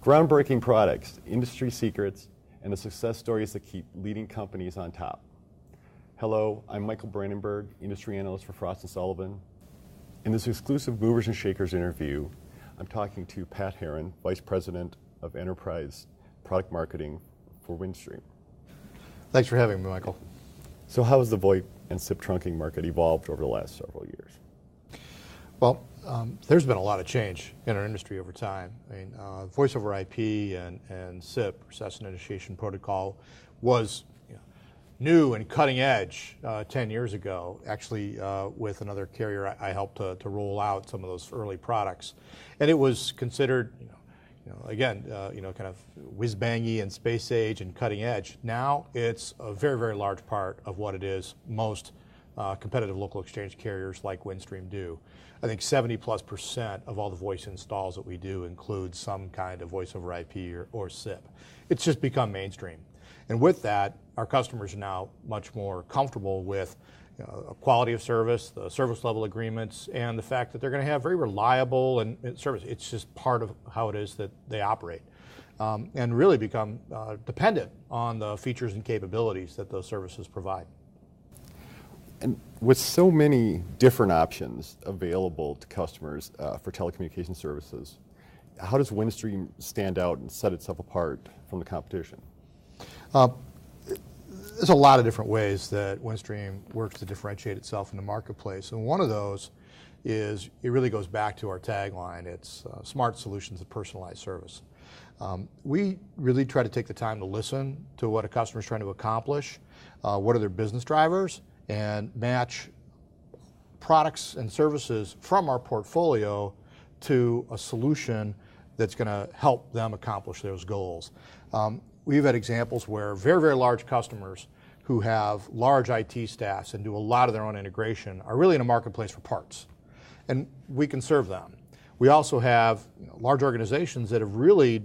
Groundbreaking products, industry secrets, and the success stories that keep leading companies on top. Hello, I'm Michael Brandenburg, Industry Analyst for Frost & Sullivan. In this exclusive Movers and Shakers interview, I'm talking to Pat Herron, Vice President of Enterprise Product Marketing for Windstream. Thanks for having me, Michael. So how has the VoIP and SIP trunking market evolved over the last several years? Well, there's been a lot of change in our industry over time. I mean, voice over IP and SIP, Session Initiation Protocol, was new and cutting edge 10 years ago. Actually, with another carrier, I helped to roll out some of those early products, and it was considered, again, kind of whiz-bangy and space age and cutting edge. Now it's a very, very large part of what it is most competitive local exchange carriers like Windstream do. I think 70+% of all the voice installs that we do include some kind of voice over IP or SIP. It's just become mainstream. And with that, our customers are now much more comfortable with quality of service, the service level agreements, and the fact that they're going to have very reliable and service. It's just part of how it is that they operate. And really become dependent on the features and capabilities that those services provide. And with so many different options available to customers for telecommunication services, how does Windstream stand out and set itself apart from the competition? There's a lot of different ways that Windstream works to differentiate itself in the marketplace. And one of those is, it really goes back to our tagline. It's smart solutions and personalized service. We really try to take the time to listen to what a customer is trying to accomplish, what are their business drivers, and match products and services from our portfolio to a solution that's going to help them accomplish those goals. We've had examples where very, very large customers who have large IT staffs and do a lot of their own integration are really in a marketplace for parts, and we can serve them. We also have large organizations that have really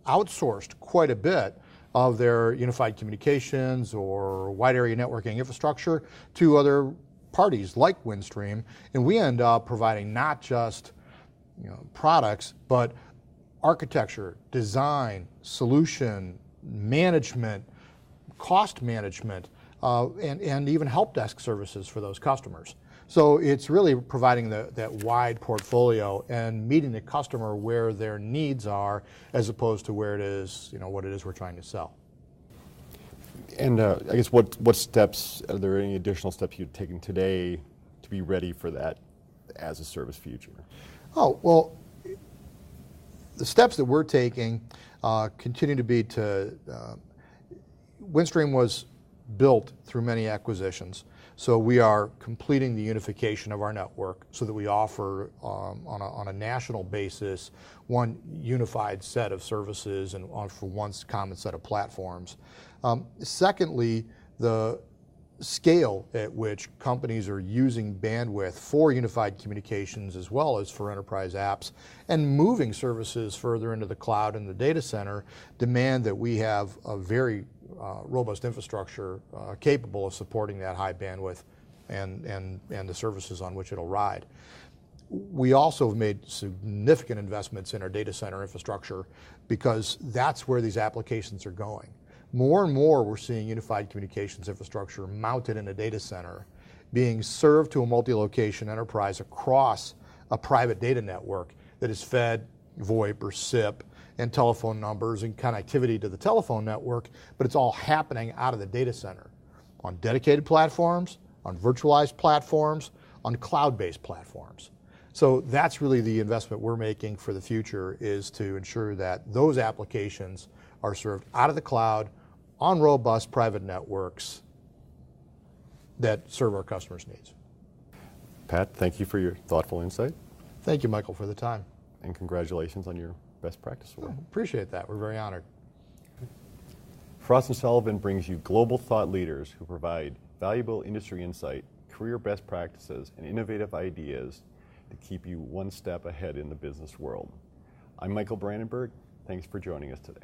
outsourced quite a bit of their unified communications or wide area networking infrastructure to other parties like Windstream, and we end up providing not just products, but architecture, design, solution, management, cost management, and even help desk services for those customers. So it's really providing that wide portfolio and meeting the customer where their needs are, as opposed to where it is, what it is we're trying to sell. And I guess what steps, are there any additional steps you're taking today to be ready for that as a service future? Oh, well, the steps that we're taking continue to be Windstream was built through many acquisitions. So we are completing the unification of our network so that we offer on a national basis one unified set of services and for one common set of platforms. Secondly, the scale at which companies are using bandwidth for unified communications as well as for enterprise apps and moving services further into the cloud and the data center demand that we have a very robust infrastructure capable of supporting that high bandwidth and the services on which it'll ride. We also have made significant investments in our data center infrastructure because that's where these applications are going. More and more we're seeing unified communications infrastructure mounted in a data center being served to a multi-location enterprise across a private data network that is fed VoIP or SIP and telephone numbers and connectivity to the telephone network, but it's all happening out of the data center on dedicated platforms, on virtualized platforms, on cloud-based platforms. So that's really the investment we're making for the future, is to ensure that those applications are served out of the cloud on robust private networks that serve our customers' needs. Pat, thank you for your thoughtful insight. Thank you, Michael, for the time. And congratulations on your Best Practice Award. Appreciate that. We're very honored. Frost & Sullivan brings you global thought leaders who provide valuable industry insight, career best practices, and innovative ideas to keep you one step ahead in the business world. I'm Michael Brandenburg. Thanks for joining us today.